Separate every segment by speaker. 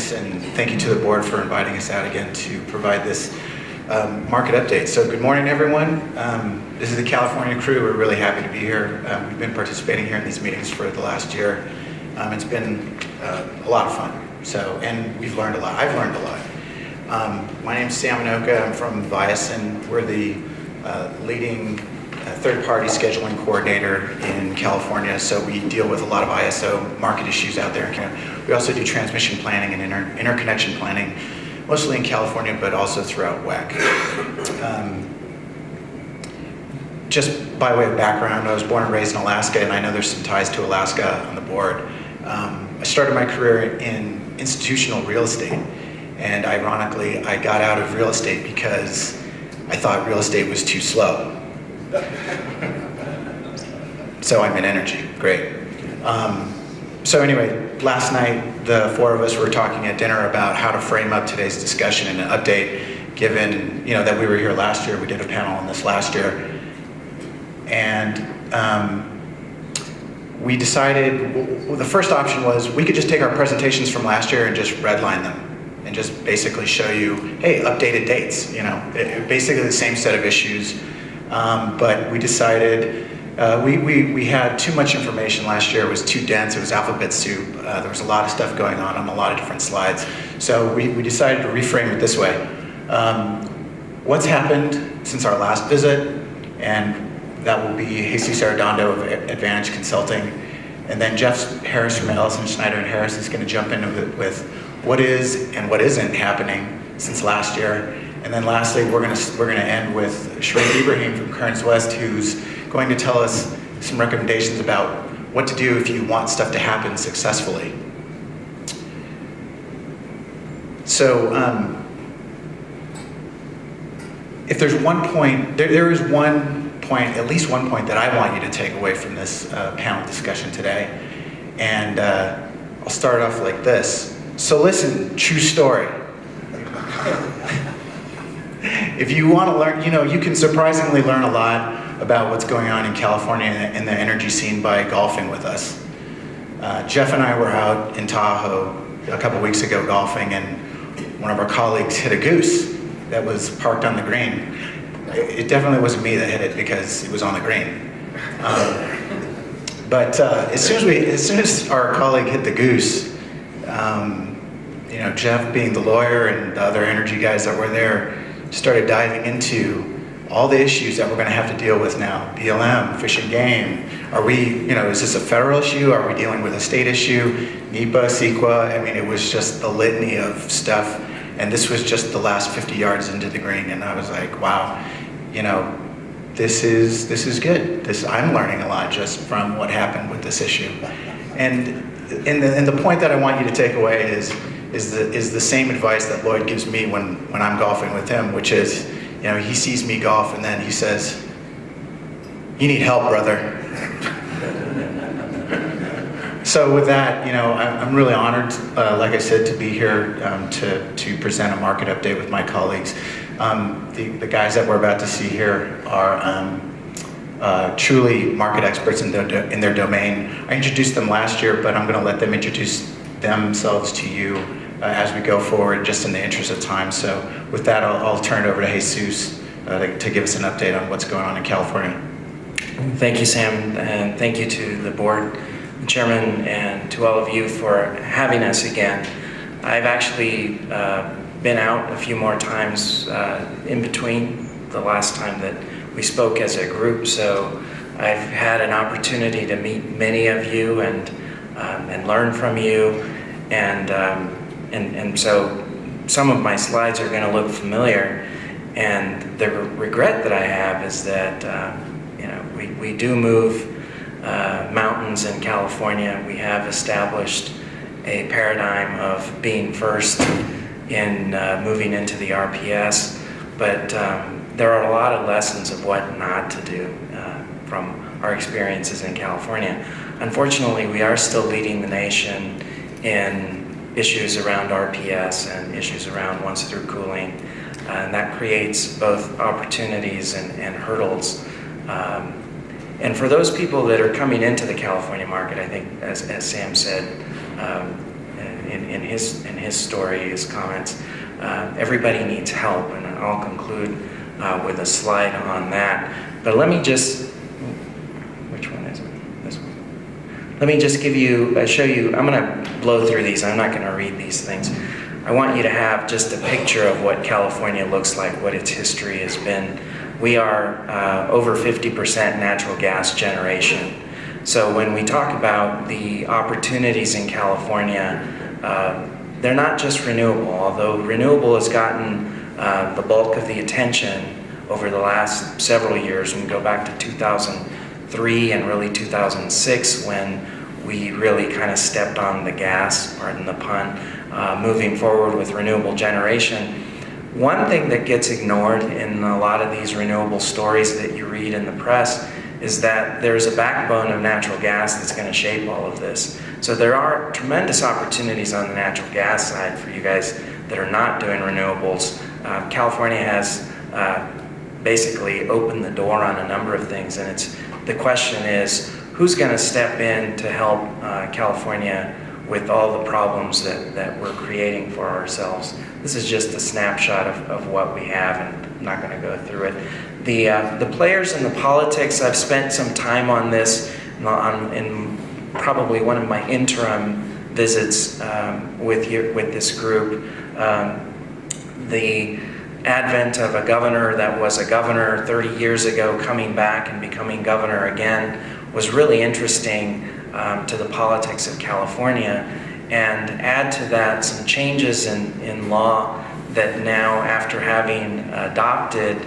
Speaker 1: thanks, and thank you to the board for inviting us out again to provide this market update. So good morning, everyone. This is the California crew. We're really happy to be here. We've been participating here in these meetings for the last year. It's been a lot of fun. And we've learned a lot. I've learned a lot. My name's Sam Enoka. I'm from VIASYN. We're the leading third-party scheduling coordinator in California, so we deal with a lot of ISO market issues out there. We also do transmission planning and interconnection planning, mostly in California, but also throughout WEC. Just by way of background, I was born and raised in Alaska, and I know there's some ties to Alaska on the board. I started my career in institutional real estate, and ironically, I got out of real estate because I thought real estate was too slow. So I'm in energy, great. So anyway, last night, the four of us were talking at dinner about how to frame up today's discussion and an update, given that we were here last year. We did a panel on this last year. And we decided, well, the first option was we could just take our presentations from last year and just redline them and just basically show you, hey, updated dates, basically the same set of issues. But we decided, we had too much information last year. It was too dense. It was alphabet soup. There was a lot of stuff going on a lot of different slides. So we decided to reframe it this way. What's happened since our last visit, and that will be Jesus Arrendondo of Advantage Consulting, and then Jeff Harris from Ellison, Schneider Harris is going to jump in with what is and what isn't happening since last year. And then lastly, we're going to end with Sharif Ebrahim from Kearns West, who's going to tell us some recommendations about what to do if you want stuff to happen successfully. So if there's one point, there is one point, at least one point that I want you to take away from this panel discussion today. And I'll start off like this. So listen, true story. If you want to learn, you can surprisingly learn a lot about what's going on in California and the energy scene by golfing with us. Jeff and I were out in Tahoe a couple weeks ago golfing, and one of our colleagues hit a goose that was parked on the green. It definitely wasn't me that hit it because it was on the green. But as soon as our colleague hit the goose, Jeff, being the lawyer, and the other energy guys that were there, started diving into all the issues that we're going to have to deal with now. BLM, Fish and Game. Are we, is this a federal issue? Are we dealing with a state issue? NEPA, CEQA. I mean, it was just the litany of stuff. And this was just the last 50 yards into the green. And I was like, wow, this is good. I'm learning a lot just from what happened with this issue. And the point that I want you to take away is the same advice that Lloyd gives me when I'm golfing with him, which is, he sees me golf and then he says, "You need help, brother." So with that, I'm really honored, like I said, to be here to present a market update with my colleagues. The guys that we're about to see here are truly market experts in their domain. I introduced them last year, but I'm going to let them introduce themselves to you as we go forward, just in the interest of time. So with that, I'll turn it over to Jesus to give us an update on what's going on in California.
Speaker 2: Thank you, Sam, and thank you to the board, the chairman, and to all of you for having us again. I've actually been out a few more times in between the last time that we spoke as a group, so I've had an opportunity to meet many of you and learn from you, and so some of my slides are going to look familiar, and the regret that I have is that we do move mountains in California. We have established a paradigm of being first in moving into the RPS, but there are a lot of lessons of what not to do from our experiences in California. Unfortunately, we are still leading the nation in issues around RPS and issues around once-through cooling, and that creates both opportunities and hurdles. And for those people that are coming into the California market, I think, as Sam said in his story, his comments. Everybody needs help, and I'll conclude with a slide on that. But let me just, which one is it? This one. Let me just give you, show you, I'm going to blow through these. I'm not going to read these things. I want you to have just a picture of what California looks like, what its history has been. We are over 50% natural gas generation. So when we talk about the opportunities in California, they're not just renewable, although renewable has gotten the bulk of the attention over the last several years. We can go back to 2003 and really 2006 when we really kind of stepped on the gas, pardon the pun, moving forward with renewable generation. One thing that gets ignored in a lot of these renewable stories that you read in the press is that there's a backbone of natural gas that's going to shape all of this. So there are tremendous opportunities on the natural gas side for you guys that are not doing renewables. California has basically opened the door on a number of things, and the question is, who's going to step in to help California with all the problems that we're creating for ourselves? This is just a snapshot of what we have, and I'm not going to go through it. The players in the politics, I've spent some time on this in probably one of my interim visits with this group. The advent of a governor that was a governor 30 years ago coming back and becoming governor again was really interesting to the politics of California. And add to that some changes in law that now, after having adopted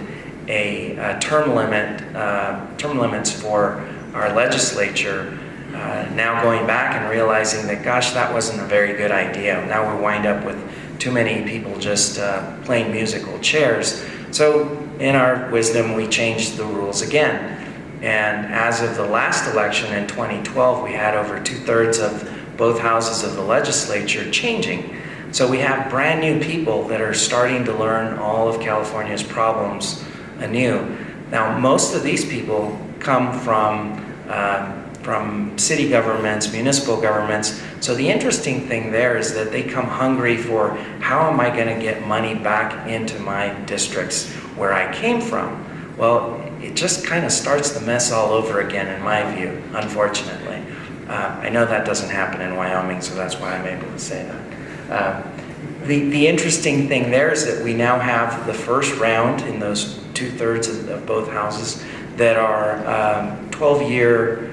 Speaker 2: a term limits for our legislature, now going back and realizing that, gosh, that wasn't a very good idea. Now we wind up with too many people just playing musical chairs. So in our wisdom, we changed the rules again. And as of the last election in 2012, we had over 2/3 of both houses of the legislature changing. So we have brand new people that are starting to learn all of California's problems anew. Now, most of these people come from city governments, municipal governments. So the interesting thing there is that they come hungry for, how am I going to get money back into my districts where I came from? Well, it just kind of starts the mess all over again, in my view, unfortunately. I know that doesn't happen in Wyoming, so that's why I'm able to say that. The interesting thing there is that we now have the first round in those 2/3 of both houses that are 12-year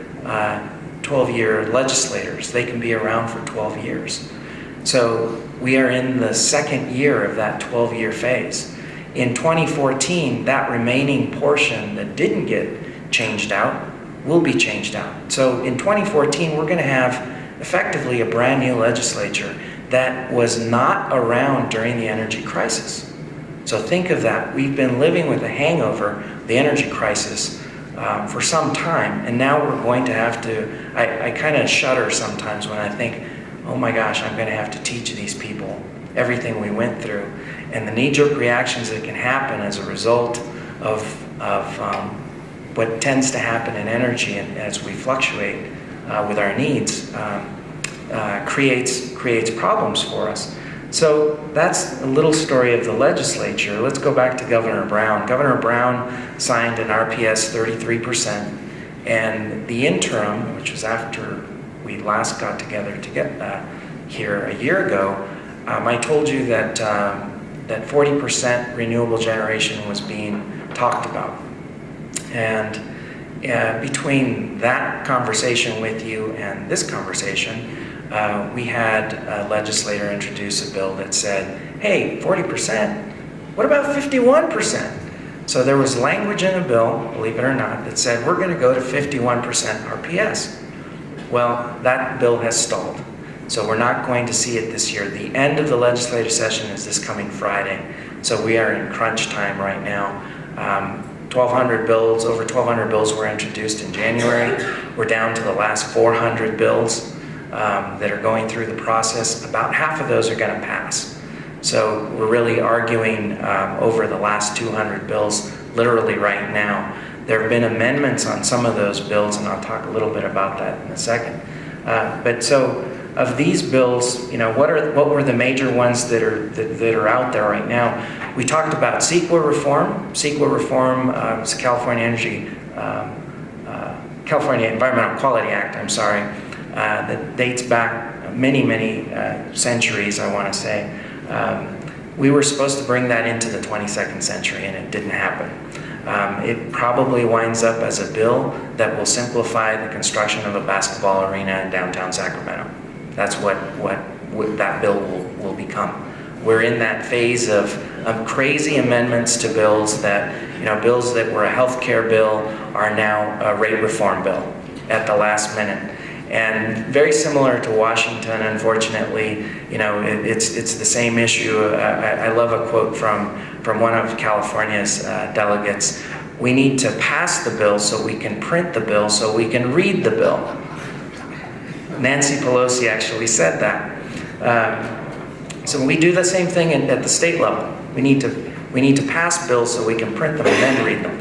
Speaker 2: legislators. They can be around for 12 years. So we are in the second year of that 12-year phase. In 2014, that remaining portion that didn't get changed out will be changed out. So in 2014, we're going to have effectively a brand new legislature that was not around during the energy crisis. So think of that. We've been living with the hangover, the energy crisis, for some time, and now we're going to have to, I kind of shudder sometimes when I think, oh my gosh, I'm going to have to teach these people everything we went through. And the knee-jerk reactions that can happen as a result of what tends to happen in energy, and as we fluctuate with our needs, creates problems for us. So that's a little story of the legislature. Let's go back to Governor Brown. Governor Brown signed an RPS 33%, and the interim, which was after we last got together to get here a year ago, I told you that 40% renewable generation was being talked about. And between that conversation with you and this conversation, we had a legislator introduce a bill that said, hey, 40%, what about 51%? So there was language in the bill, believe it or not, that said we're going to go to 51% RPS. Well, that bill has stalled. So we're not going to see it this year. The end of the legislative session is this coming Friday. So we are in crunch time right now. 1,200 bills, over 1,200 bills were introduced in January. We're down to the last 400 bills that are going through the process. About half of those are going to pass. So we're really arguing over the last 200 bills literally right now. There have been amendments on some of those bills, and I'll talk a little bit about that in a second. But so of these bills, what were the major ones that are out there right now? We talked about CEQA reform. CEQA reform is a California Environmental Quality Act, I'm sorry, that dates back many centuries, I want to say. We were supposed to bring that into the 22nd century, and it didn't happen. It probably winds up as a bill that will simplify the construction of a basketball arena in downtown Sacramento. That's what that bill will become. We're in that phase of crazy amendments to bills that, bills that were a healthcare bill are now a rate reform bill at the last minute. And very similar to Washington, unfortunately, it's the same issue. I love a quote from one of California's delegates. We need to pass the bill so we can print the bill so we can read the bill. Nancy Pelosi actually said that. So we do the same thing at the state level. We need to pass bills so we can print them and then read them.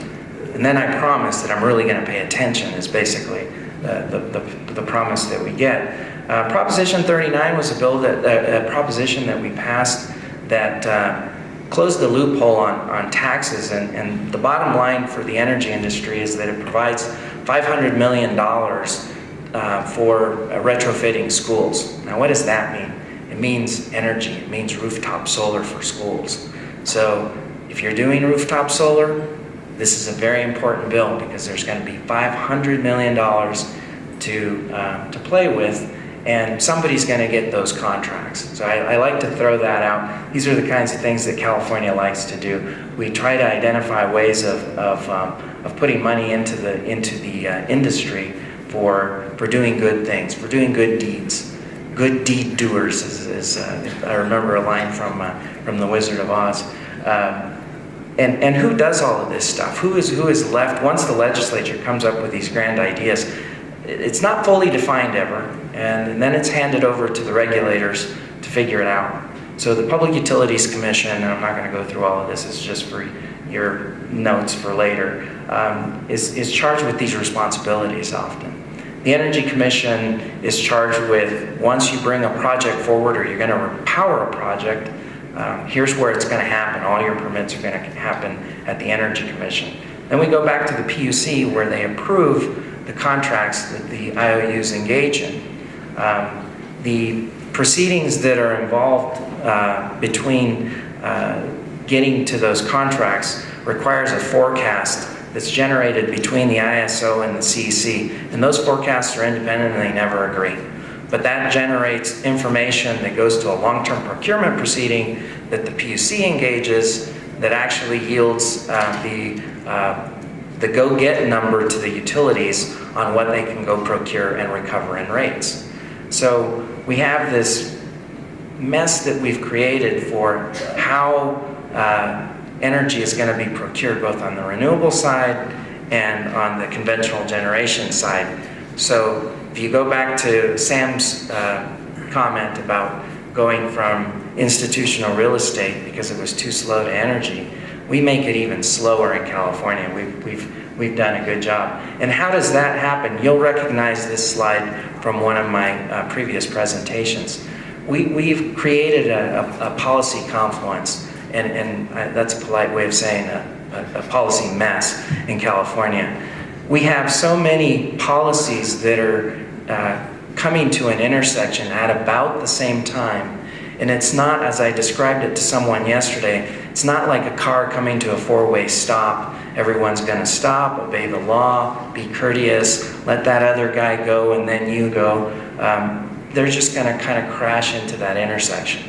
Speaker 2: And then I promise that I'm really going to pay attention is basically the promise that we get. Proposition 39 was a proposition that we passed that closed the loophole on taxes, and the bottom line for the energy industry is that it provides $500 million for retrofitting schools. Now, what does that mean? It means energy. It means rooftop solar for schools. So if you're doing rooftop solar, this is a very important bill because there's going to be $500 million to play with, and somebody's going to get those contracts. So I like to throw that out. These are the kinds of things that California likes to do. We try to identify ways of putting money into the industry for doing good things, for doing good deeds. Good deed doers, is I remember a line from The Wizard of Oz. And who does all of this stuff? Who is left once the legislature comes up with these grand ideas? It's not fully defined ever, and then it's handed over to the regulators to figure it out. So the Public Utilities Commission, and I'm not going to go through all of this, it's just for your notes for later, is charged with these responsibilities often. The Energy Commission is charged with, once you bring a project forward or you're going to power a project, here's where it's going to happen. All your permits are going to happen at the Energy Commission. Then we go back to the PUC where they approve the contracts that the IOUs engage in. The proceedings that are involved between getting to those contracts requires a forecast that's generated between the ISO and the CEC. And those forecasts are independent and they never agree. But that generates information that goes to a long-term procurement proceeding that the PUC engages that actually yields the go-get number to the utilities on what they can go procure and recover in rates. So we have this mess that we've created for how energy is going to be procured both on the renewable side and on the conventional generation side. So if you go back to Sam's comment about going from institutional real estate because it was too slow to energy, we make it even slower in California. We've done a good job. And how does that happen? You'll recognize this slide from one of my previous presentations. We've created a policy confluence, and that's a polite way of saying a policy mess in California. We have so many policies that are coming to an intersection at about the same time. And it's not, as I described it to someone yesterday, it's not like a car coming to a four-way stop. Everyone's going to stop, obey the law, be courteous, let that other guy go, and then you go. They're just going to kind of crash into that intersection.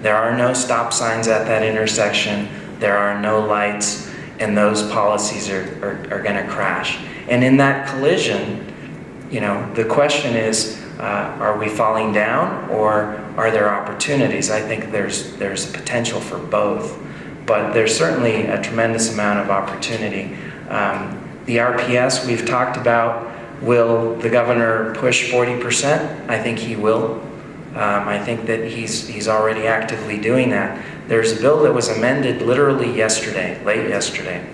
Speaker 2: There are no stop signs at that intersection. There are no lights, and those policies are going to crash. And in that collision, the question is, are we falling down or are there opportunities? I think there's a potential for both, but there's certainly a tremendous amount of opportunity. The RPS we've talked about, will the governor push 40%? I think he will. I think that he's already actively doing that. There's a bill that was amended literally yesterday, late yesterday.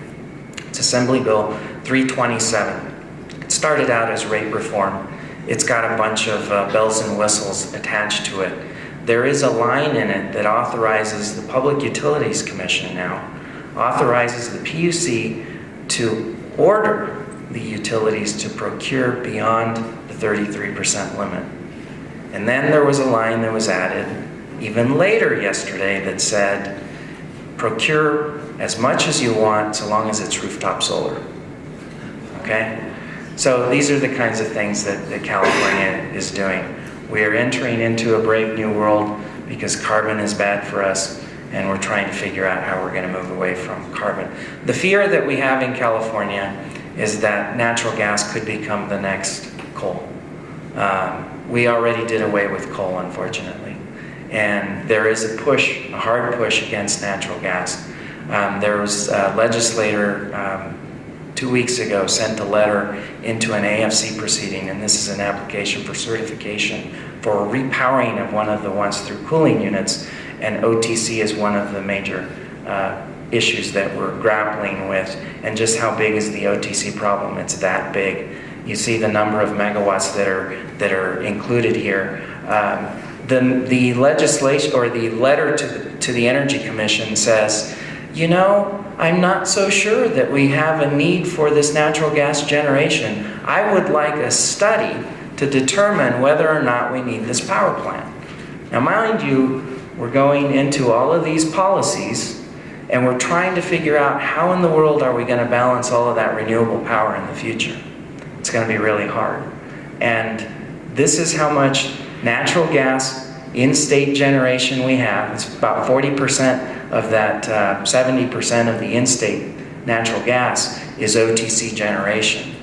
Speaker 2: It's Assembly Bill 327. It started out as rate reform, it's got a bunch of bells and whistles attached to it. There is a line in it that authorizes the Public Utilities Commission now, authorizes the PUC to order the utilities to procure beyond the 33% limit. And then there was a line that was added even later yesterday that said, procure as much as you want so long as it's rooftop solar. Okay? So these are the kinds of things that California is doing. We are entering into a brave new world because carbon is bad for us, and we're trying to figure out how we're going to move away from carbon. The fear that we have in California is that natural gas could become the next coal. We already did away with coal, unfortunately. And there is a push, a hard push against natural gas. There was a legislator 2 weeks ago sent a letter into an AFC proceeding, and this is an application for certification for repowering of one of the ones through cooling units, and OTC is one of the major issues that we're grappling with. And just how big is the OTC problem? It's that big. You see the number of megawatts that are included here. The legislation or the letter to the Energy Commission says, you know, I'm not so sure that we have a need for this natural gas generation. I would like a study to determine whether or not we need this power plant. Now, mind you, we're going into all of these policies, and we're trying to figure out how in the world are we going to balance all of that renewable power in the future. It's going to be really hard. And this is how much natural gas in-state generation we have. It's about 40% of that 70% of the in-state natural gas is OTC generation.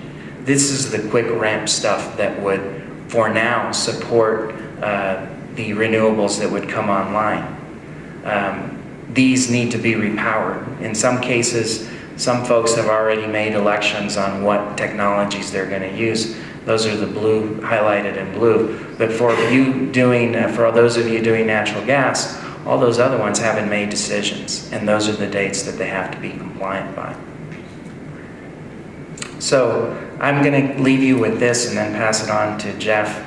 Speaker 2: This is the quick ramp stuff that would, for now, support the renewables that would come online. These need to be repowered. In some cases, some folks have already made elections on what technologies they're going to use. Those are the blue, highlighted in blue. But for those of you doing natural gas, all those other ones haven't made decisions, and those are the dates that they have to be compliant by. So I'm going to leave you with this and then pass it on to Jeff.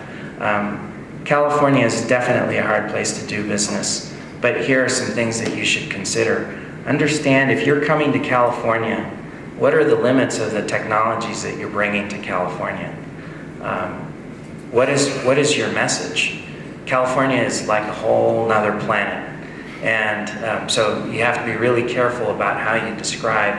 Speaker 2: California is definitely a hard place to do business, but here are some things that you should consider. Understand, if you're coming to California, what are the limits of the technologies that you're bringing to California? What is your message? California is like a whole nother planet. And so you have to be really careful about how you describe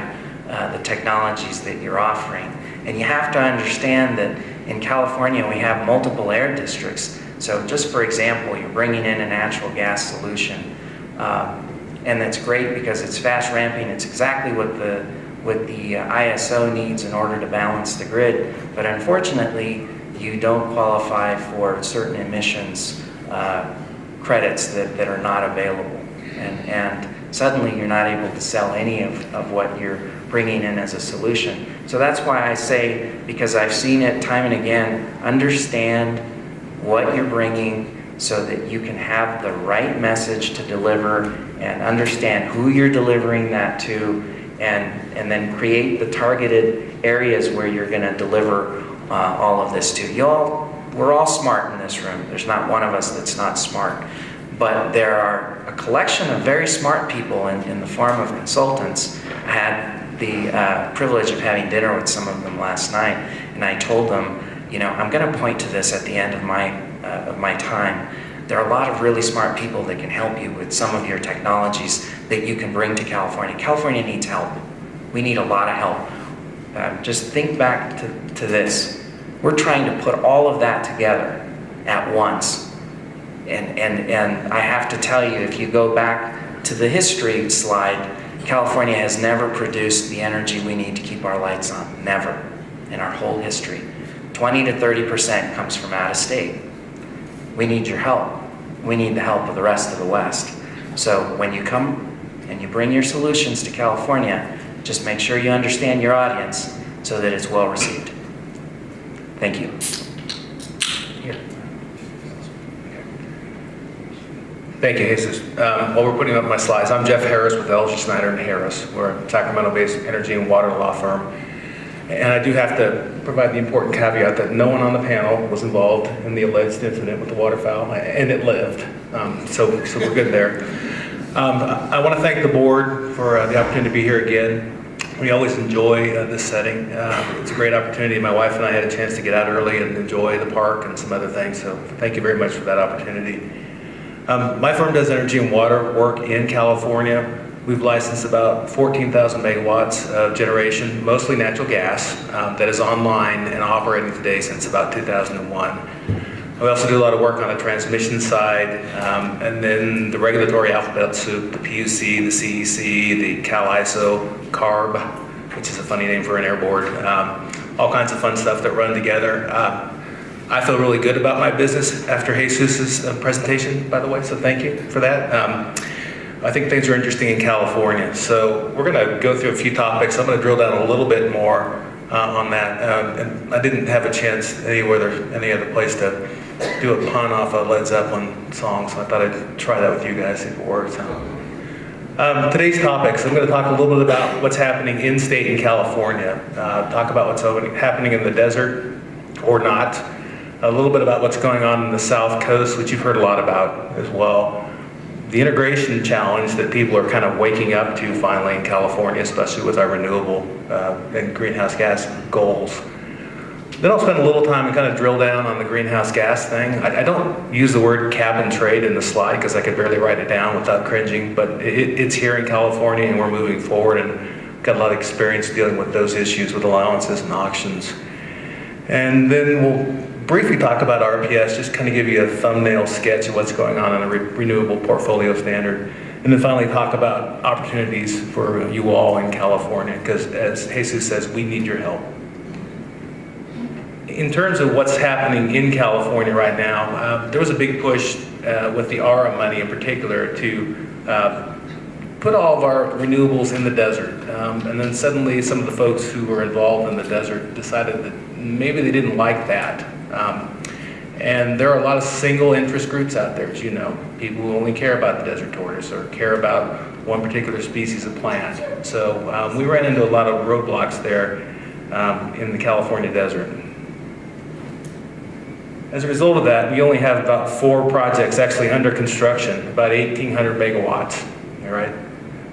Speaker 2: the technologies that you're offering. And you have to understand that in California we have multiple air districts. So just for example, you're bringing in a natural gas solution. And that's great because it's fast ramping. It's exactly what the ISO needs in order to balance the grid. But unfortunately, you don't qualify for certain emissions credits that are not available. And suddenly you're not able to sell any of what you're bringing in as a solution. So that's why I say, because I've seen it time and again, understand what you're bringing so that you can have the right message to deliver and understand who you're delivering that to, and then create the targeted areas where you're going to deliver all of this to. We're all smart in this room. There's not one of us that's not smart. But there are a collection of very smart people in the form of consultants. I had the privilege of having dinner with some of them last night, and I told them, you know, I'm going to point to this at the end of my time. There are a lot of really smart people that can help you with some of your technologies that you can bring to California. California needs help. We need a lot of help. Just think back to this. We're trying to put all of that together at once. And I have to tell you, if you go back to the history slide, California has never produced the energy we need to keep our lights on. Never. In our whole history. 20 to 30% comes from out of state. We need your help. We need the help of the rest of the West. So when you come and you bring your solutions to California, just make sure you understand your audience so that it's well received. Thank you.
Speaker 3: Thank you, Jesus. While we're putting up my slides, I'm Jeff Harris with Ellison, Schneider Harris. We're a Sacramento-based energy and water law firm. And I do have to provide the important caveat that no one on the panel was involved in the alleged incident with the waterfowl, and it lived. So we're good there. I want to thank the board for the opportunity to be here again. We always enjoy this setting. It's a great opportunity. My wife and I had a chance to get out early and enjoy the park and some other things, so thank you very much for that opportunity. My firm does energy and water work in California. We've licensed about 14,000 megawatts of generation, mostly natural gas, that is online and operating today since about 2001. We also do a lot of work on the transmission side, and then the regulatory alphabet soup, the PUC, the CEC, the CAL-ISO, CARB, which is a funny name for an air board, all kinds of fun stuff that run together. I feel really good about my business after Jesus's presentation, by the way, so thank you for that. I think things are interesting in California, so we're going to go through a few topics. I'm going to drill down a little bit more on that. And I didn't have a chance any other place to do a pun off a Led Zeppelin song, so I thought I'd try that with you guys, see if it works. Today's topics, I'm going to talk a little bit about what's happening in state in California, talk about what's happening in the desert or not, a little bit about what's going on in the South Coast, which you've heard a lot about as well. The integration challenge that people are kind of waking up to finally in California, especially with our renewable and greenhouse gas goals. Then I'll spend a little time and kind of drill down on the greenhouse gas thing. I don't use the word cap and trade in the slide because I could barely write it down without cringing, but it's here in California and we're moving forward and got a lot of experience dealing with those issues with allowances and auctions. And then we'll briefly talk about RPS, just kind of give you a thumbnail sketch of what's going on a renewable portfolio standard. And then finally talk about opportunities for you all in California, because as Jesus says, we need your help. In terms of what's happening in California right now, there was a big push with the ARA money in particular to put all of our renewables in the desert. And then suddenly some of the folks who were involved in the desert decided that maybe they didn't like that. And there are a lot of single interest groups out there, as you know, people who only care about the desert tortoise or care about one particular species of plant. So we ran into a lot of roadblocks there in the California desert. As a result of that, we only have about 4 projects actually under construction, about 1,800 megawatts, all right?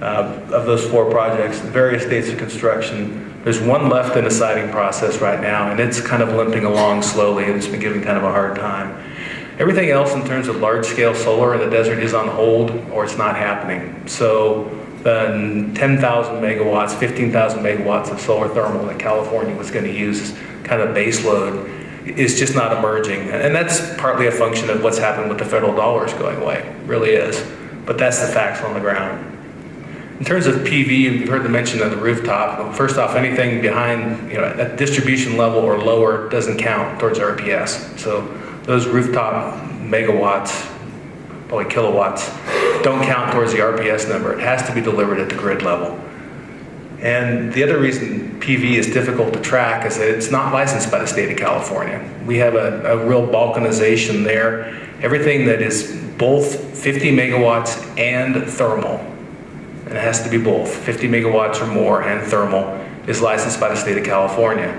Speaker 3: Of those 4 projects, various states of construction. There's one left in the siting process right now, and it's kind of limping along slowly, and it's been giving kind of a hard time. Everything else in terms of large-scale solar in the desert is on hold, or it's not happening. So the 10,000 megawatts, 15,000 megawatts of solar thermal that California was going to use kind of base load is just not emerging. And that's partly a function of what's happened with the federal dollars going away, it really is. But that's the facts on the ground. In terms of PV, you've heard the mention of the rooftop. First off, anything behind, at distribution level or lower doesn't count towards RPS. So those rooftop megawatts, probably kilowatts, don't count towards the RPS number. It has to be delivered at the grid level. And the other reason PV is difficult to track is that it's not licensed by the state of California. We have a real balkanization there. Everything that is both 50 megawatts and thermal, and it has to be both, 50 megawatts or more and thermal, is licensed by the state of California.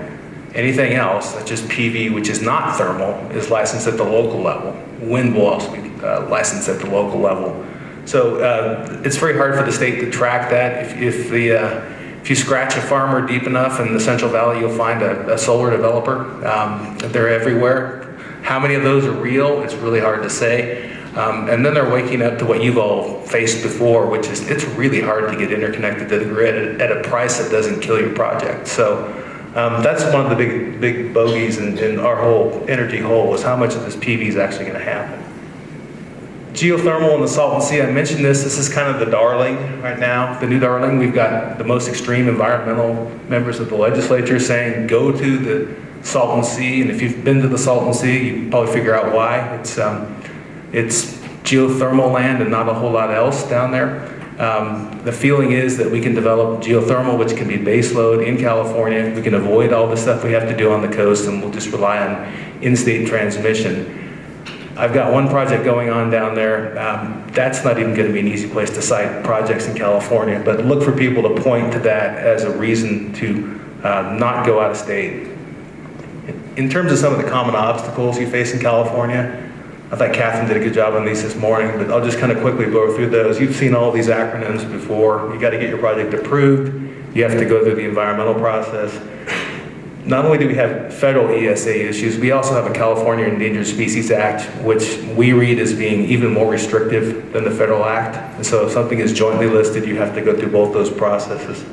Speaker 3: Anything else, that's just PV, which is not thermal, is licensed at the local level. Wind will also be licensed at the local level. So it's very hard for the state to track that. If you scratch a farmer deep enough in the Central Valley, you'll find a solar developer. They're everywhere. How many of those are real? It's really hard to say. And then they're waking up to what you've all faced before, which is it's really hard to get interconnected to the grid at a price that doesn't kill your project. So that's one of the big bogeys in our whole energy hole, is how much of this PV is actually going to happen. Geothermal in the Salton Sea, I mentioned this. This is kind of the darling right now, the new darling. We've got the most extreme environmental members of the legislature saying go to the Salton Sea, and if you've been to the Salton Sea, you probably figure out why. It's geothermal land and not a whole lot else down there. The feeling is that we can develop geothermal, which can be baseload in California. We can avoid all the stuff we have to do on the coast, and we'll just rely on in-state transmission. I've got one project going on down there. That's not even going to be an easy place to site projects in California, but look for people to point to that as a reason to not go out of state. In terms of some of the common obstacles you face in California, I thought Catherine did a good job on these this morning, but I'll just kind of quickly blow through those. You've seen all these acronyms before. You got to get your project approved. You have to go through the environmental process. Not only do we have federal ESA issues, we also have a California Endangered Species Act, which we read as being even more restrictive than the federal act. And so if something is jointly listed, you have to go through both those processes.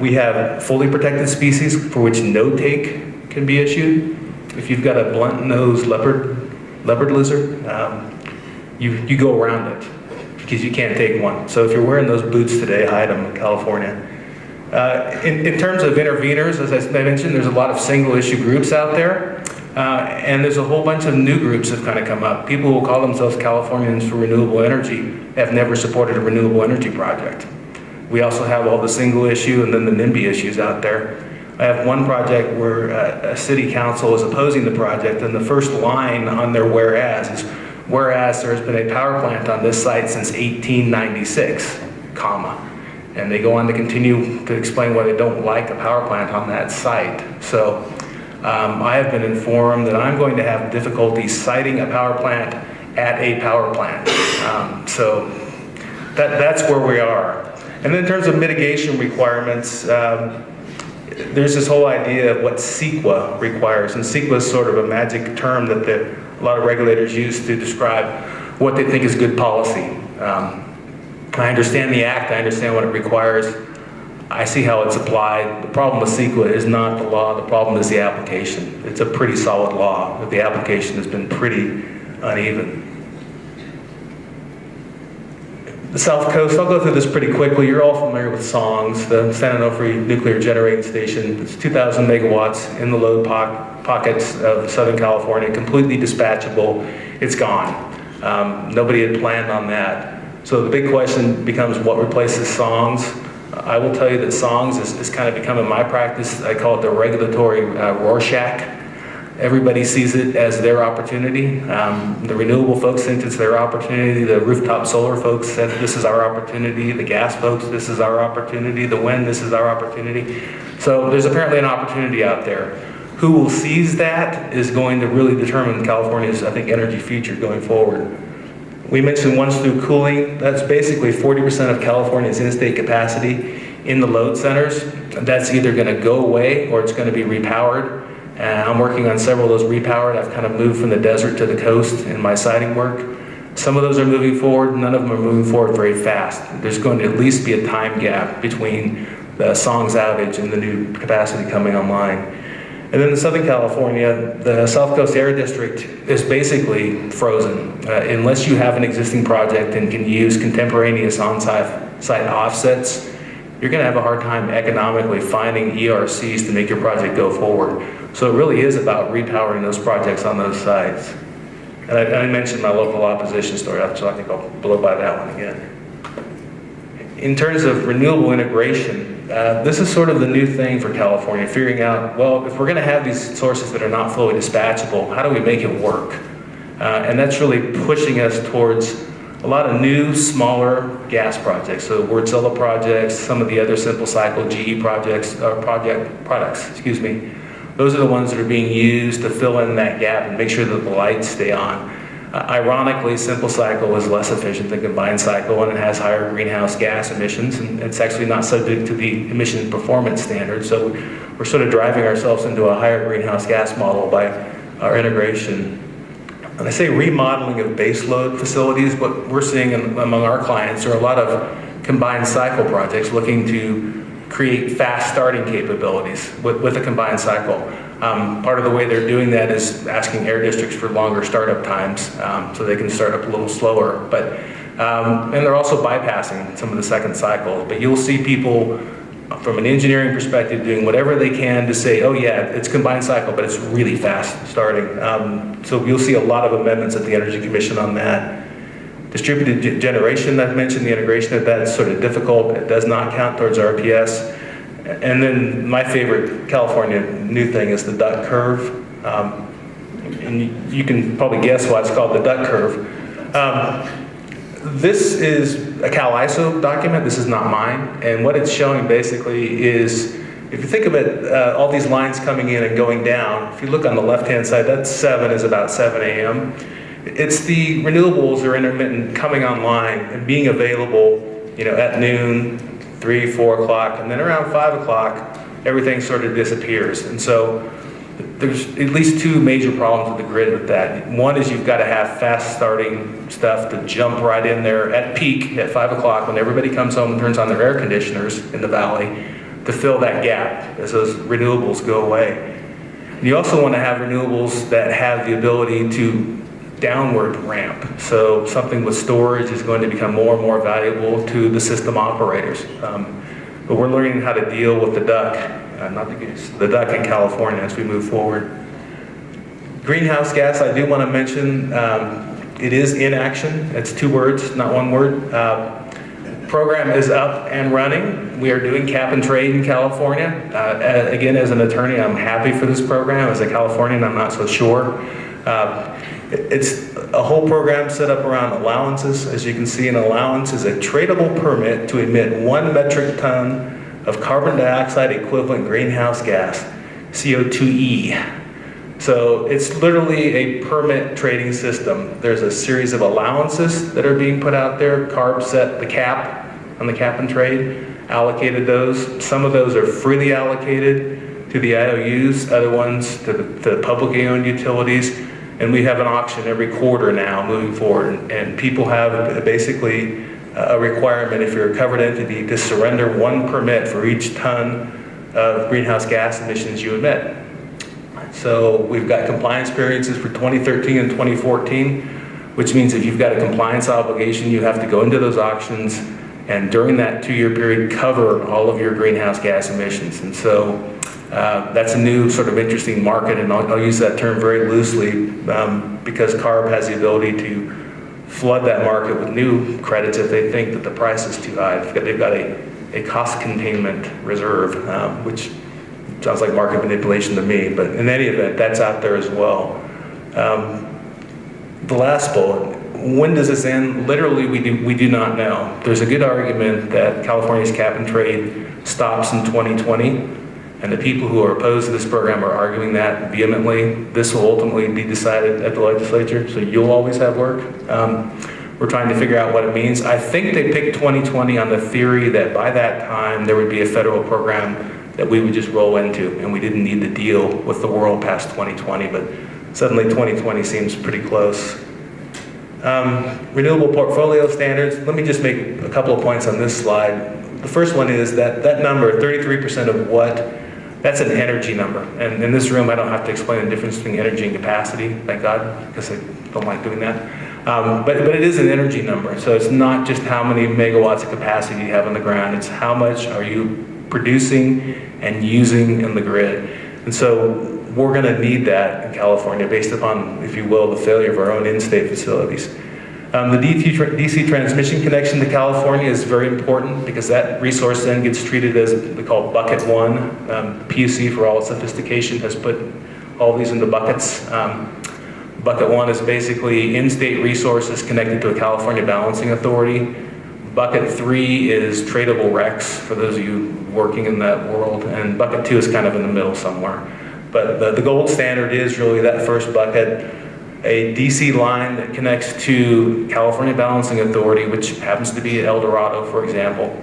Speaker 3: We have fully protected species for which no take can be issued. If you've got a blunt-nosed leopard lizard, you go around it because you can't take one. So if you're wearing those boots today, hide them in California. In terms of interveners, as I mentioned, there's a lot of single issue groups out there, and there's a whole bunch of new groups that have kind of come up. People who call themselves Californians for Renewable Energy have never supported a renewable energy project. We also have all the single issue and then the NIMBY issues out there. I have one project where a city council is opposing the project, and the first line on their whereas is, whereas there has been a power plant on this site since 1896, comma. And they go on to continue to explain why they don't like a power plant on that site. So I have been informed that I'm going to have difficulty citing a power plant at a power plant. So that's where we are. And then in terms of mitigation requirements, there's this whole idea of what CEQA requires. And CEQA is sort of a magic term that a lot of regulators use to describe what they think is good policy. I understand the act, I understand what it requires. I see how it's applied. The problem with CEQA is not the law, the problem is the application. It's a pretty solid law, but the application has been pretty uneven. The South Coast, I'll go through this pretty quickly. You're all familiar with SONGS, the San Onofre Nuclear Generating Station. It's 2,000 megawatts in the load pockets of Southern California, completely dispatchable. It's gone. Nobody had planned on that. So the big question becomes, what replaces SONGS? I will tell you that SONGS is kind of becoming my practice. I call it the regulatory Rorschach. Everybody sees it as their opportunity. The renewable folks think it's their opportunity. The rooftop solar folks said, this is our opportunity. The gas folks, this is our opportunity. The wind, this is our opportunity. So there's apparently an opportunity out there. Who will seize that is going to really determine California's, I think, energy future going forward. We mentioned once through cooling. That's basically 40% of California's in-state capacity in the load centers. That's either going to go away or it's going to be repowered. And I'm working on several of those repowered. I've kind of moved from the desert to the coast in my siting work. Some of those are moving forward. None of them are moving forward very fast. There's going to at least be a time gap between the SONGS outage and the new capacity coming online. And then in Southern California, the South Coast Air District is basically frozen. Unless you have an existing project and can use contemporaneous on-site offsets, you're going to have a hard time economically finding ERCs to make your project go forward. So it really is about repowering those projects on those sites. And I mentioned my local opposition story, so I think I'll blow by that one again. In terms of renewable integration, this is sort of the new thing for California, figuring out, well, if we're going to have these sources that are not fully dispatchable, how do we make it work? And that's really pushing us towards a lot of new, smaller gas projects. So Wärtsilä projects, some of the other simple cycle GE products. Those are the ones that are being used to fill in that gap and make sure that the lights stay on. Ironically, simple cycle is less efficient than combined cycle, and it has higher greenhouse gas emissions, and it's actually not subject to the emissions performance standards. So we're sort of driving ourselves into a higher greenhouse gas model by our integration. And I say remodeling of baseload facilities. What we're seeing among our clients are a lot of combined cycle projects looking to create fast starting capabilities with a combined cycle. Part of the way they're doing that is asking air districts for longer startup times so they can start up a little slower. But and they're also bypassing some of the second cycle. But you'll see people from an engineering perspective doing whatever they can to say, oh yeah, it's combined cycle, but it's really fast starting. So you'll see a lot of amendments at the Energy Commission on that. Distributed generation, I've mentioned the integration of that is sort of difficult. It does not count towards RPS. And then my favorite California new thing is the duck curve. And you can probably guess why it's called the duck curve. This is a CalISO document. This is not mine. And what it's showing basically is if you think of it, all these lines coming in and going down, if you look on the left-hand side, that 7 is about 7 a.m. It's the renewables or intermittent coming online and being available, at noon, 3, 4 o'clock, and then around 5 o'clock, everything sort of disappears. And so there's at least 2 major problems with the grid with that. One is you've got to have fast starting stuff to jump right in there at peak at 5 o'clock when everybody comes home and turns on their air conditioners in the valley to fill that gap as those renewables go away. And you also want to have renewables that have the ability to downward ramp. So something with storage is going to become more and more valuable to the system operators. But we're learning how to deal with the duck, not the goose, the duck in California as we move forward. Greenhouse gas, I do want to mention, it is in action. It's 2 words, not 1 word. Program is up and running. We are doing cap and trade in California. Again, as an attorney, I'm happy for this program. As a Californian, I'm not so sure. It's a whole program set up around allowances. As you can see, an allowance is a tradable permit to emit 1 metric ton of carbon dioxide equivalent greenhouse gas, CO2e. So it's literally a permit trading system. There's a series of allowances that are being put out there. CARB set the cap on the cap and trade, allocated those. Some of those are freely allocated to the IOUs, other ones to the publicly owned utilities. And we have an auction every quarter now moving forward. And people have basically a requirement, if you're a covered entity, to surrender 1 permit for each ton of greenhouse gas emissions you emit. So we've got compliance periods for 2013 and 2014, which means if you've got a compliance obligation, you have to go into those auctions and during that 2-year period cover all of your greenhouse gas emissions. And so that's a new sort of interesting market, and I'll use that term very loosely because CARB has the ability to flood that market with new credits if they think that the price is too high. They've got a cost containment reserve, which sounds like market manipulation to me, but in any event, that's out there as well. The last bullet, when does this end? Literally, we do not know. There's a good argument that California's cap and trade stops in 2020. And the people who are opposed to this program are arguing that vehemently. This will ultimately be decided at the legislature, so you'll always have work. We're trying to figure out what it means. I think they picked 2020 on the theory that by that time there would be a federal program that we would just roll into, and we didn't need to deal with the world past 2020, but suddenly 2020 seems pretty close. Renewable portfolio standards, let me just make a couple of points on this slide. The first one is that number, 33% of what? That's an energy number. And in this room, I don't have to explain the difference between energy and capacity, thank God, because I don't like doing that. But it is an energy number. So it's not just how many megawatts of capacity you have on the ground, it's how much are you producing and using in the grid. And so we're gonna need that in California based upon, if you will, the failure of our own in-state facilities. The DC transmission connection to California is very important because that resource then gets treated as we call bucket 1. PUC, for all its sophistication, has put all these into buckets. Bucket 1 is basically in-state resources connected to a California balancing authority. Bucket 3 is tradable RECs, for those of you working in that world, and bucket 2 is kind of in the middle somewhere. But the gold standard is really that first bucket. A DC line that connects to California Balancing Authority, which happens to be El Dorado, for example,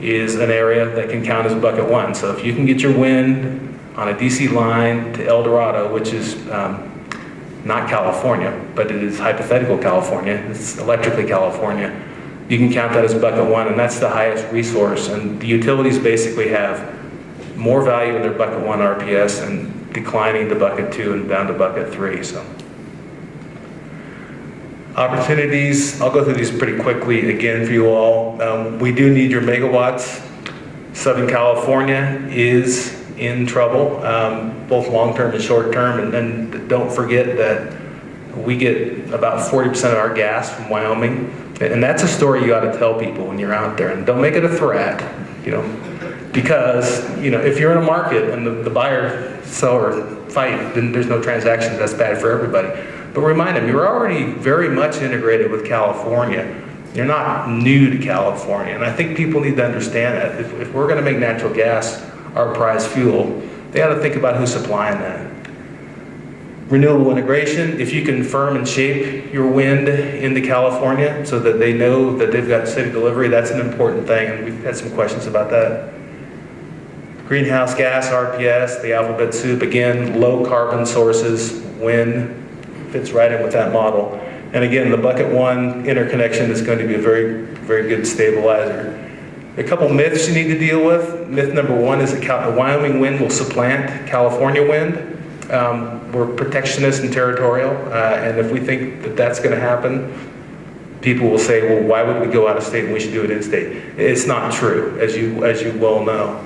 Speaker 3: is an area that can count as bucket 1. So if you can get your wind on a DC line to El Dorado, which is not California, but it is hypothetical California, it's electrically California, you can count that as bucket 1, and that's the highest resource. And the utilities basically have more value in their bucket 1 RPS and declining to bucket 2 and down to bucket 3. So. Opportunities, I'll go through these pretty quickly again for you all. We do need your megawatts. Southern California is in trouble, both long-term and short-term, and don't forget that we get about 40% of our gas from Wyoming, and that's a story you ought to tell people when you're out there, and don't make it a threat, because, if you're in a market and the buyer, seller fight, then there's no transactions, that's bad for everybody. But remind them, you're already very much integrated with California. You're not new to California. And I think people need to understand that. If we're going to make natural gas our prize fuel, they got to think about who's supplying that. Renewable integration, if you can firm and shape your wind into California so that they know that they've got steady delivery, that's an important thing, and we've had some questions about that. Greenhouse gas, RPS, the alphabet soup, again, low carbon sources, wind fits right in with that model. And again, the bucket one interconnection is going to be a very, very good stabilizer. A couple myths you need to deal with. Myth number one is that Wyoming wind will supplant California wind. We're protectionist and territorial, and if we think that that's going to happen, people will say, well, why would we go out of state when we should do it in state? It's not true, as you well know.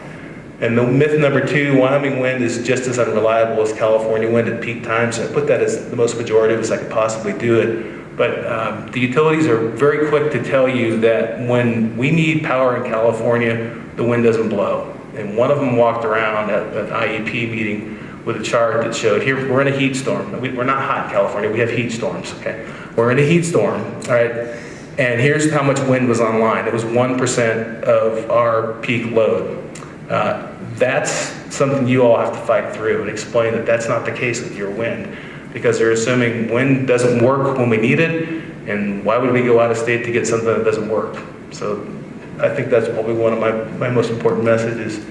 Speaker 3: And the myth number two, Wyoming wind is just as unreliable as California wind at peak times. I put that as the most pejorative as I could possibly do it. But the utilities are very quick to tell you that when we need power in California, the wind doesn't blow. And one of them walked around at an IEP meeting with a chart that showed, here, we're in a heat storm. We're not hot in California, we have heat storms, okay? We're in a heat storm, all right? And here's how much wind was online. It was 1% of our peak load. That's something you all have to fight through and explain that that's not the case with your wind, because they're assuming wind doesn't work when we need it, and why would we go out of state to get something that doesn't work? So I think that's probably one of my most important messages.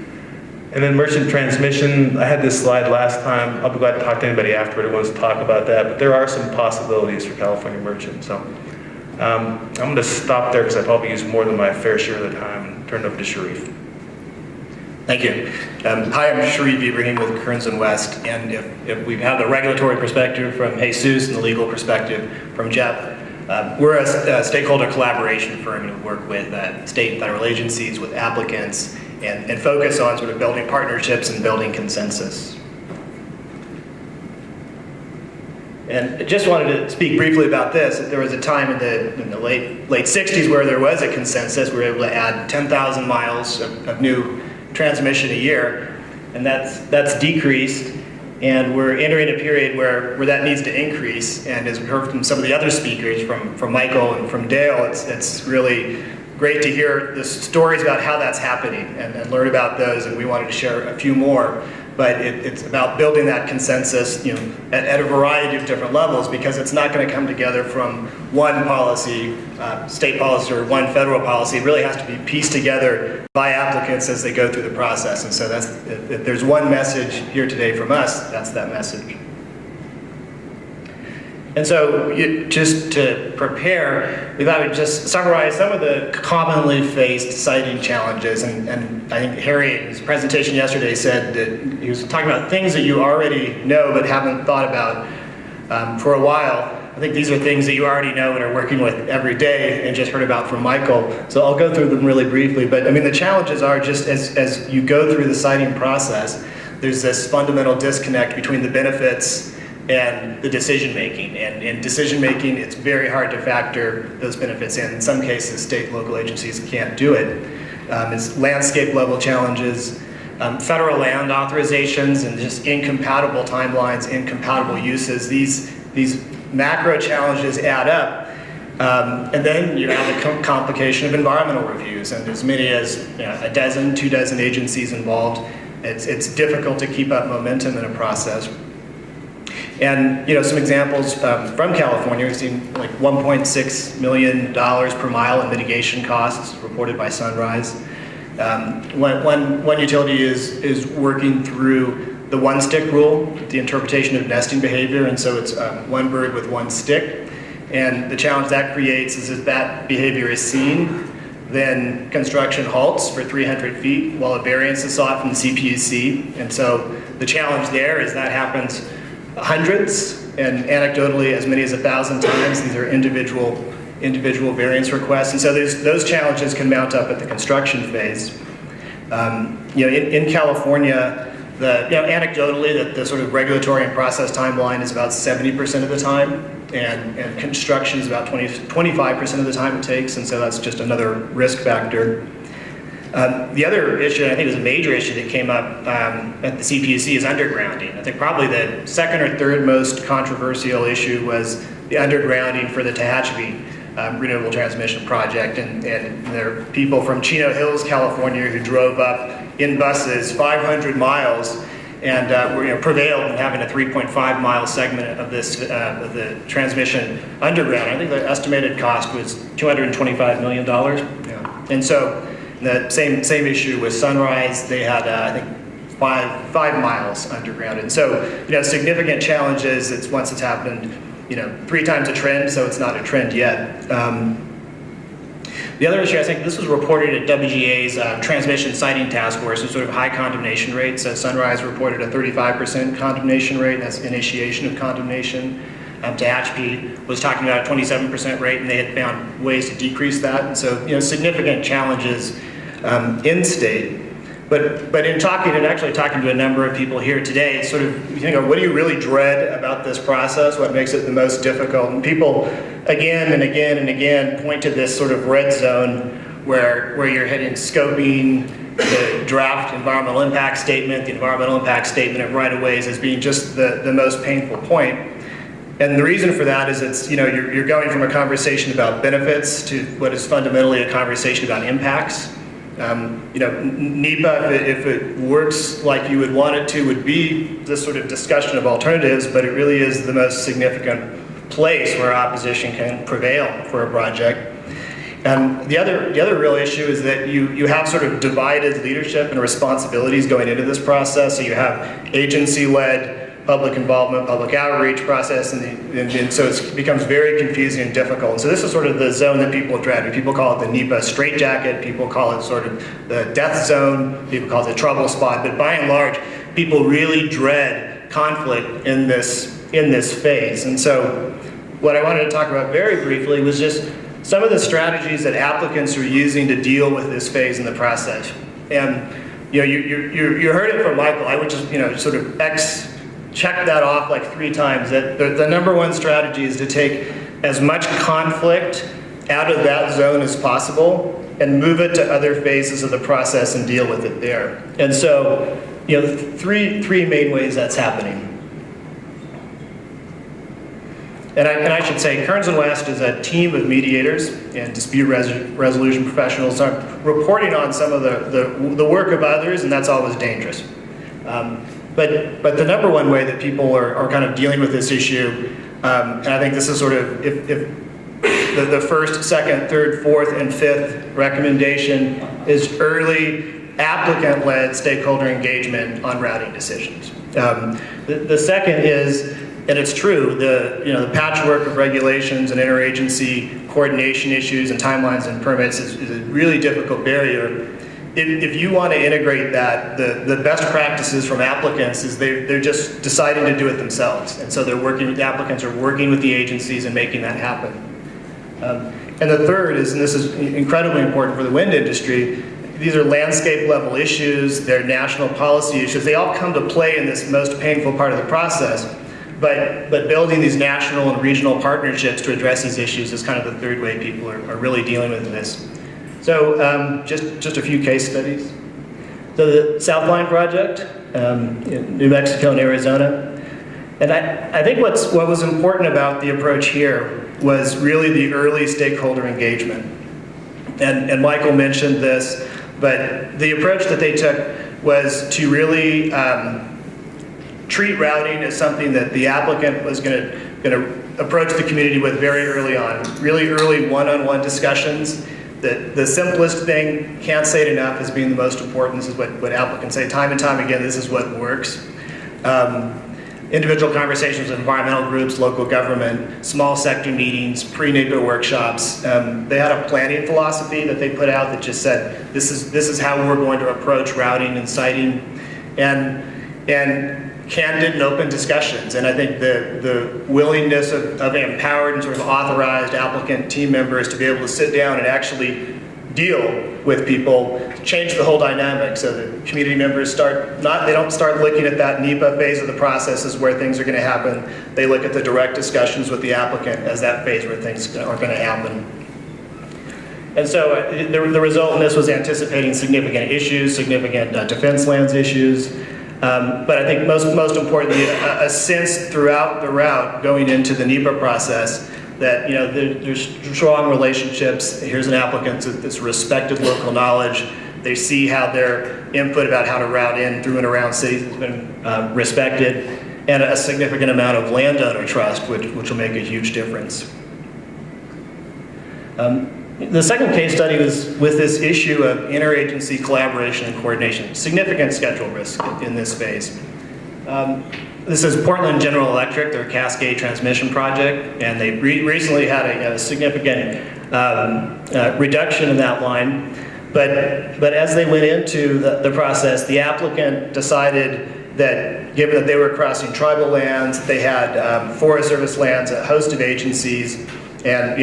Speaker 3: And then merchant transmission, I had this slide last time. I'll be glad to talk to anybody afterward who wants to talk about that, but there are some possibilities for California merchant. So I'm going to stop there because I probably used more than my fair share of the time and turn it over to Sharif.
Speaker 4: Thank you. Hi, I'm Sharif Ebrahim with Kearns West, and if we have the regulatory perspective from Jesus and the legal perspective from Jeff, we're a stakeholder collaboration firm and we work with state and federal agencies, with applicants, and focus on sort of building partnerships and building consensus. And I just wanted to speak briefly about this. There was a time in the late 60s where there was a consensus. We were able to add 10,000 miles of new transmission a year, and that's decreased, and we're entering a period where that needs to increase. And as we heard from some of the other speakers, from Michael and from Dale, it's really great to hear the stories about how that's happening and learn about those, and we wanted to share a few more. But it's about building that consensus, at a variety of different levels, because it's not going to come together from one policy, state policy, or one federal policy. It really has to be pieced together by applicants as they go through the process. And so if there's one message here today from us, that's that message. And so just to prepare, we thought we'd just summarize some of the commonly faced siting challenges. And I think Harry, in his presentation yesterday, said that he was talking about things that you already know but haven't thought about for a while. I think these are things that you already know and are working with every day and just heard about from Michael. So I'll go through them really briefly. But I mean, the challenges are just as you go through the siting process, there's this fundamental disconnect between the benefits and the decision making. And in decision making, it's very hard to factor those benefits in. In some cases, state and local agencies can't do it. It's landscape level challenges, federal land authorizations, and just incompatible timelines, incompatible uses. These macro challenges add up. And then you have the complication of environmental reviews, and as many as a dozen, 2 dozen agencies involved. It's difficult to keep up momentum in a process. And some examples from California, we've seen like $1.6 million per mile in mitigation costs reported by Sunrise. One utility is working through the one stick rule, the interpretation of nesting behavior, and so it's one bird with one stick. And the challenge that creates is if that behavior is seen, then construction halts for 300 feet while a variance is sought from the CPUC. And so the challenge there is that happens hundreds, and anecdotally as many as 1,000 times. These are individual variance requests, and so those challenges can mount up at the construction phase. In California, anecdotally, the sort of regulatory and process timeline is about 70% of the time, and construction is about 25% of the time it takes, and so that's just another risk factor. The other issue, I think is a major issue that came up at the CPUC, is undergrounding. I think probably the second or third most controversial issue was the undergrounding for the Tehachapi renewable transmission project. And there are people from Chino Hills, California, who drove up in buses 500 miles and we prevailed in having a 3.5-mile segment of this of the transmission underground. I think the estimated cost was $225 million. Yeah. And so the same issue with Sunrise. They had I think five miles underground, and so significant challenges. Once it's happened, 3 times a trend, so it's not a trend yet. The other issue, I think this was reported at WGA's transmission siting task force, is sort of high condemnation rates. So Sunrise reported a 35% condemnation rate, that's initiation of condemnation. Tehachapi was talking about a 27% rate, and they had found ways to decrease that. And so, significant challenges in state. But in talking and actually talking to a number of people here today, it's sort of, what do you really dread about this process? What makes it the most difficult? And people again and again and again point to this sort of red zone where you're hitting scoping, the draft environmental impact statement, the environmental impact statement of right-of-ways as being just the most painful point. And the reason for that is it's, you're going from a conversation about benefits to what is fundamentally a conversation about impacts. NEPA, if it works like you would want it to, would be this sort of discussion of alternatives, but it really is the most significant place where opposition can prevail for a project. And the other real issue is that you have sort of divided leadership and responsibilities going into this process. So you have agency-led public involvement, public outreach process, and so it becomes very confusing and difficult. And so this is sort of the zone that people dread. People call it the NEPA straitjacket, people call it sort of the death zone, people call it the trouble spot, but by and large, people really dread conflict in this phase. And so what I wanted to talk about very briefly was just some of the strategies that applicants are using to deal with this phase in the process. And you heard it from Michael. I would just sort of check that off like 3 times. That the number one strategy is to take as much conflict out of that zone as possible and move it to other phases of the process and deal with it there. And so, three main ways that's happening. And I should say, Kearns West is a team of mediators and dispute resolution professionals reporting on some of the work of others, and that's always dangerous. But the number one way that people are kind of dealing with this issue, and I think this is sort of if the first, second, third, fourth, and fifth recommendation is early applicant-led stakeholder engagement on routing decisions. The second is, and it's true, the patchwork of regulations and interagency coordination issues and timelines and permits is a really difficult barrier. If you want to integrate that, the best practices from applicants is they're just deciding to do it themselves. And so the applicants are working with the agencies and making that happen. And the third is, and this is incredibly important for the wind industry, these are landscape level issues, they're national policy issues. They all come to play in this most painful part of the process. But building these national and regional partnerships to address these issues is kind of the third way people are really dealing with this. So just a few case studies. So the South Line project in New Mexico and Arizona. And I think what was important about the approach here was really the early stakeholder engagement. And Michael mentioned this, but the approach that they took was to really treat routing as something that the applicant was going to approach the community with very early on, really early one-on-one discussions. The simplest thing, can't say it enough, as being the most important. This is what applicants say time and time again, this is what works. Individual conversations with environmental groups, local government, small sector meetings, pre-NEPA workshops. They had a planning philosophy that they put out that just said, this is how we're going to approach routing and siting. And candid and open discussions. And I think the willingness of empowered and sort of authorized applicant team members to be able to sit down and actually deal with people change the whole dynamic. So the community members they don't start looking at that NEPA phase of the process as where things are going to happen. They look at the direct discussions with the applicant as that phase where things are going to happen. And so the result in this was anticipating significant issues, significant defense lands issues. But I think most importantly, a sense throughout the route going into the NEPA process that there's strong relationships. Here's an applicant that's respected local knowledge, They see how their input about how to route in through and around cities has been respected, and a significant amount of landowner trust, which will make a huge difference. The second case study was with this issue of interagency collaboration and coordination, significant schedule risk in this space. This is Portland General Electric, their Cascade Transmission Project, and they recently had a significant reduction in that line. But as they went into the process, the applicant decided that given that they were crossing tribal lands, they had Forest Service lands, a host of agencies, and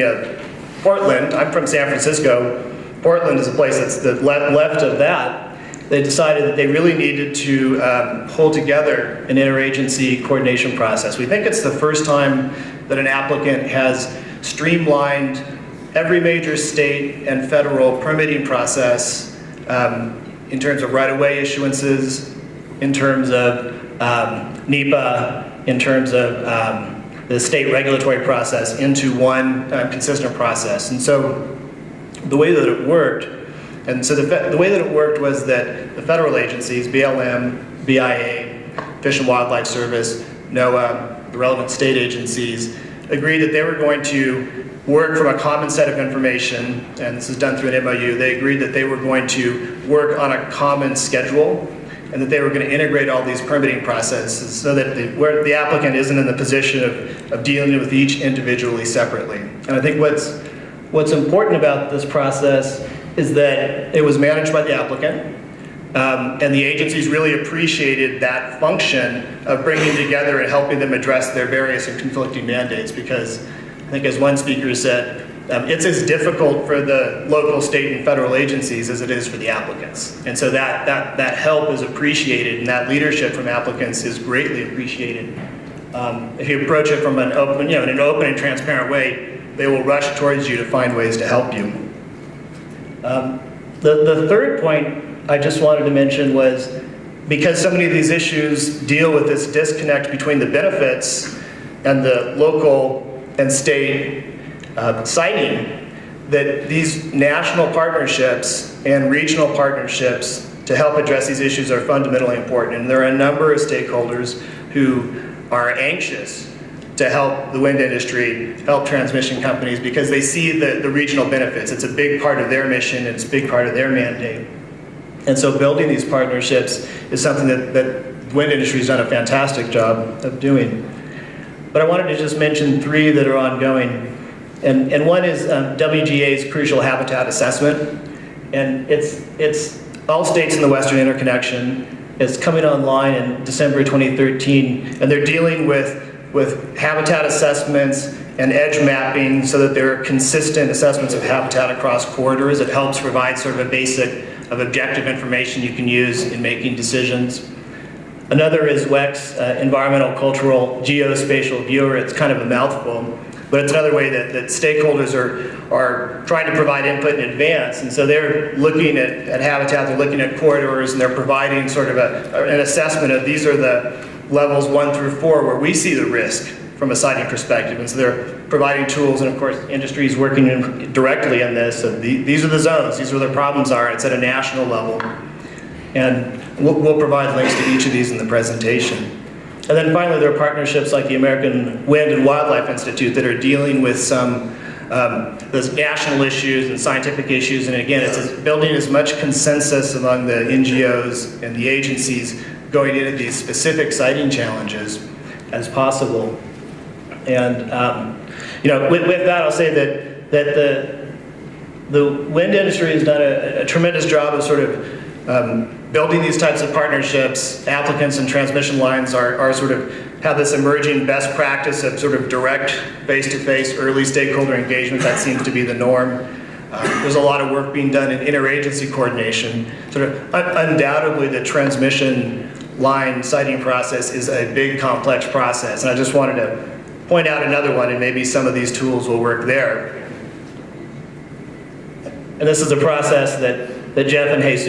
Speaker 4: Portland, I'm from San Francisco, Portland is a place that's the left of that. They decided that they really needed to pull together an interagency coordination process. We think it's the first time that an applicant has streamlined every major state and federal permitting process in terms of right-of-way issuances, in terms of NEPA, in terms of the state regulatory process into one consistent process. And so the way that it worked, the way that it worked was that the federal agencies, BLM, BIA, Fish and Wildlife Service, NOAA, the relevant state agencies, agreed that they were going to work from a common set of information, and this is done through an MOU. They agreed that they were going to work on a common schedule, and that they were going to integrate all these permitting processes so that the applicant isn't in the position of dealing with each individually separately. And I think what's important about this process is that it was managed by the applicant, and the agencies really appreciated that function of bringing together and helping them address their various and conflicting mandates, because I think as one speaker said, it's as difficult for the local, state, and federal agencies as it is for the applicants. And so that help is appreciated, and that leadership from applicants is greatly appreciated. If you approach it from an open, in an open and transparent way, they will rush towards you to find ways to help you. The third point I just wanted to mention was, because so many of these issues deal with this disconnect between the benefits and the local and state citing, that these national partnerships and regional partnerships to help address these issues are fundamentally important. And there are a number of stakeholders who are anxious to help the wind industry, help transmission companies, because they see the regional benefits. It's a big part of their mission, it's a big part of their mandate. And so building these partnerships is something that the wind industry has done a fantastic job of doing. But I wanted to just mention three that are ongoing. And one is WGA's Crucial Habitat Assessment. And it's all states in the Western Interconnection. It's coming online in December 2013. And they're dealing with habitat assessments and edge mapping so that there are consistent assessments of habitat across corridors. It helps provide sort of a basic of objective information you can use in making decisions. Another is WEC's Environmental Cultural Geospatial Viewer. It's kind of a mouthful, but it's another way that stakeholders are trying to provide input in advance. And so they're looking at habitat, they're looking at corridors, and they're providing sort of an assessment of these are the levels 1 through 4 where we see the risk from a siting perspective. And so they're providing tools, and of course industry is working directly on this. So these are the zones, these are where the problems are. It's at a national level. And we'll provide links to each of these in the presentation. And then finally, there are partnerships like the American Wind and Wildlife Institute that are dealing with some those national issues and scientific issues. And again, it's building as much consensus among the NGOs and the agencies going into these specific siting challenges as possible. And with that, I'll say that the wind industry has done a tremendous job of sort of building these types of partnerships. Applicants and transmission lines are sort of have this emerging best practice of sort of direct, face-to-face, early stakeholder engagement. That seems to be the norm. There's a lot of work being done in interagency coordination. Sort of undoubtedly, the transmission line siting process is a big, complex process. And I just wanted to point out another one, and maybe some of these tools will work there. And this is a process that Jeff and Jesus